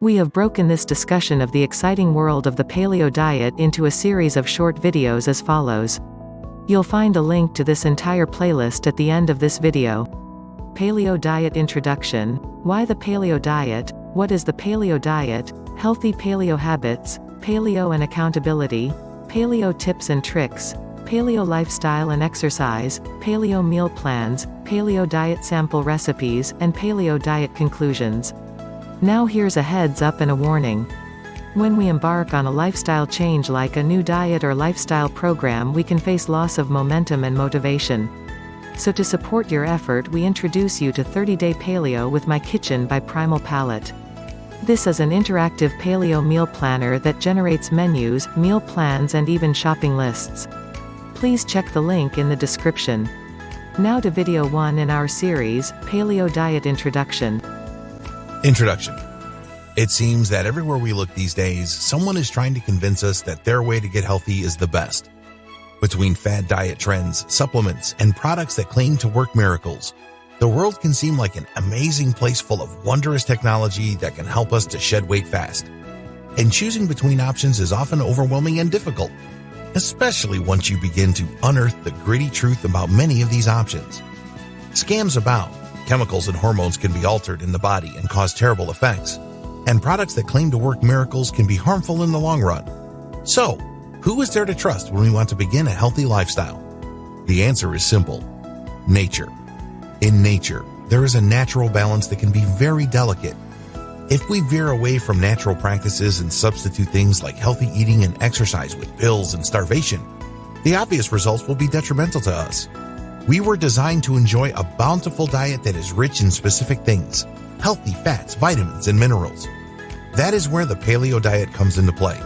We have broken this discussion of the exciting world of the paleo diet into a series of short videos as follows. You'll find a link to this entire playlist at the end of this video. Paleo Diet Introduction. Why the Paleo Diet? What is the Paleo Diet? Healthy Paleo Habits, Paleo and Accountability, Paleo Tips and Tricks, Paleo Lifestyle and Exercise, Paleo Meal Plans, Paleo Diet Sample Recipes, and Paleo Diet Conclusions. Now here's a heads up and a warning. When we embark on a lifestyle change like a new diet or lifestyle program, we can face loss of momentum and motivation. So to support your effort, we introduce you to 30-Day Paleo with My Kitchen by Primal Palate. This is an interactive paleo meal planner that generates menus, meal plans and even shopping lists. Please check the link in the description. Now to video 1 in our series, Paleo Diet Introduction. Introduction. It seems that everywhere we look these days, someone is trying to convince us that their way to get healthy is the best. Between fad diet trends, supplements, and products that claim to work miracles, the world can seem like an amazing place full of wondrous technology that can help us to shed weight fast. And choosing between options is often overwhelming and difficult, especially once you begin to unearth the gritty truth about many of these options. Scams abound. Chemicals and hormones can be altered in the body and cause terrible effects, and products that claim to work miracles can be harmful in the long run. So, who is there to trust when we want to begin a healthy lifestyle? The answer is simple: nature. In nature, there is a natural balance that can be very delicate. If we veer away from natural practices and substitute things like healthy eating and exercise with pills and starvation, the obvious results will be detrimental to us. We were designed to enjoy a bountiful diet that is rich in specific things: healthy fats, vitamins, and minerals. That is where the paleo diet comes into play.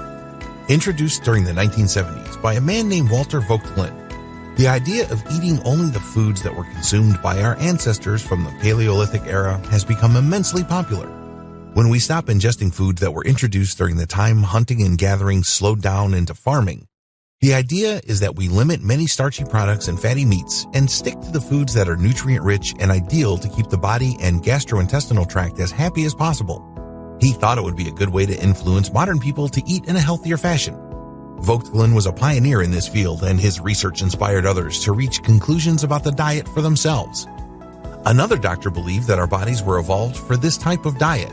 Introduced during the 1970s by a man named Walter Vogt-Glynn, the idea of eating only the foods that were consumed by our ancestors from the Paleolithic era has become immensely popular. When we stop ingesting foods that were introduced during the time hunting and gathering slowed down into farming, the idea is that we limit many starchy products and fatty meats and stick to the foods that are nutrient-rich and ideal to keep the body and gastrointestinal tract as happy as possible. He thought it would be a good way to influence modern people to eat in a healthier fashion. Vogt-Glynn was a pioneer in this field, and his research inspired others to reach conclusions about the diet for themselves. Another doctor believed that our bodies were evolved for this type of diet.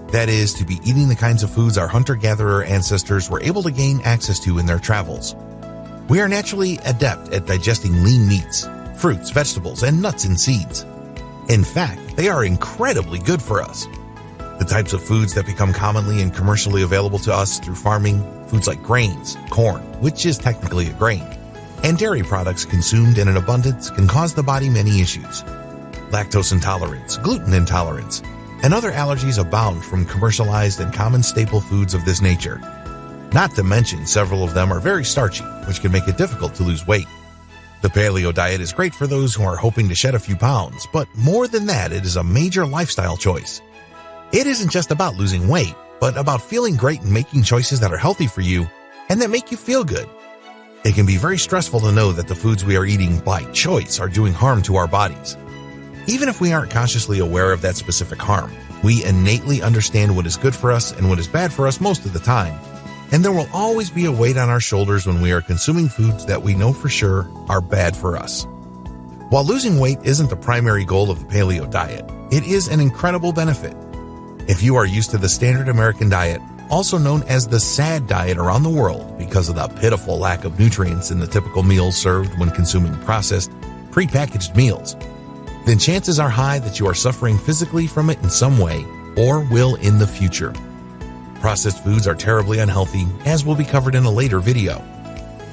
That is, to be eating the kinds of foods our hunter-gatherer ancestors were able to gain access to in their travels. We are naturally adept at digesting lean meats, fruits, vegetables, and nuts and seeds. In fact, they are incredibly good for us. The types of foods that become commonly and commercially available to us through farming, foods like grains, corn, which is technically a grain, and dairy products consumed in an abundance can cause the body many issues. Lactose intolerance, gluten intolerance, and other allergies abound from commercialized and common staple foods of this nature. Not to mention, several of them are very starchy, which can make it difficult to lose weight. The paleo diet is great for those who are hoping to shed a few pounds, but more than that, it is a major lifestyle choice. It isn't just about losing weight, but about feeling great and making choices that are healthy for you and that make you feel good. It can be very stressful to know that the foods we are eating by choice are doing harm to our bodies. Even if we aren't consciously aware of that specific harm, we innately understand what is good for us and what is bad for us most of the time, and there will always be a weight on our shoulders when we are consuming foods that we know for sure are bad for us. While losing weight isn't the primary goal of the paleo diet, it is an incredible benefit. If you are used to the standard American diet, also known as the SAD diet around the world because of the pitiful lack of nutrients in the typical meals served when consuming processed, prepackaged meals, then chances are high that you are suffering physically from it in some way or will in the future. Processed foods are terribly unhealthy, as will be covered in a later video.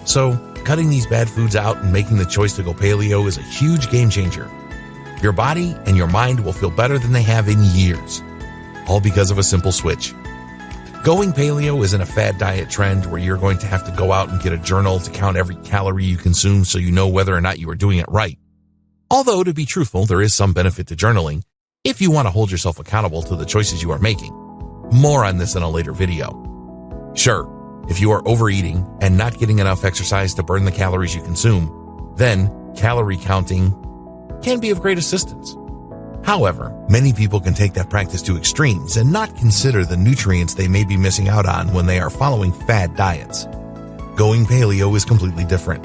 So, cutting these bad foods out and making the choice to go paleo is a huge game changer. Your body and your mind will feel better than they have in years, all because of a simple switch. Going paleo isn't a fad diet trend where you're going to have to go out and get a journal to count every calorie you consume so you know whether or not you are doing it right. Although, to be truthful, there is some benefit to journaling if you want to hold yourself accountable to the choices you are making. More on this in a later video. Sure, if you are overeating and not getting enough exercise to burn the calories you consume, then calorie counting can be of great assistance. However, many people can take that practice to extremes and not consider the nutrients they may be missing out on when they are following fad diets. Going paleo is completely different.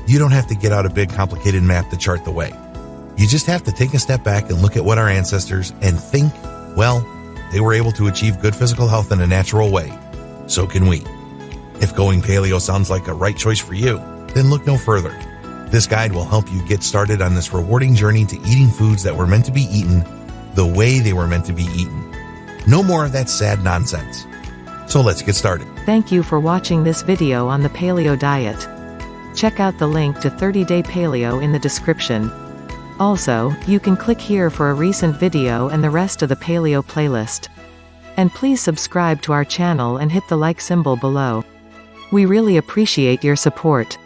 You don't have to get out a big complicated map to chart the way. You just have to take a step back and look at what our ancestors and think, well, they were able to achieve good physical health in a natural way. So can we. If going paleo sounds like a right choice for you, then look no further. This guide will help you get started on this rewarding journey to eating foods that were meant to be eaten the way they were meant to be eaten. No more of that sad nonsense. So let's get started. Thank you for watching this video on the paleo diet. Check out the link to 30-day paleo in the description. Also, you can click here for a recent video and the rest of the paleo playlist. And please subscribe to our channel and hit the like symbol below. We really appreciate your support.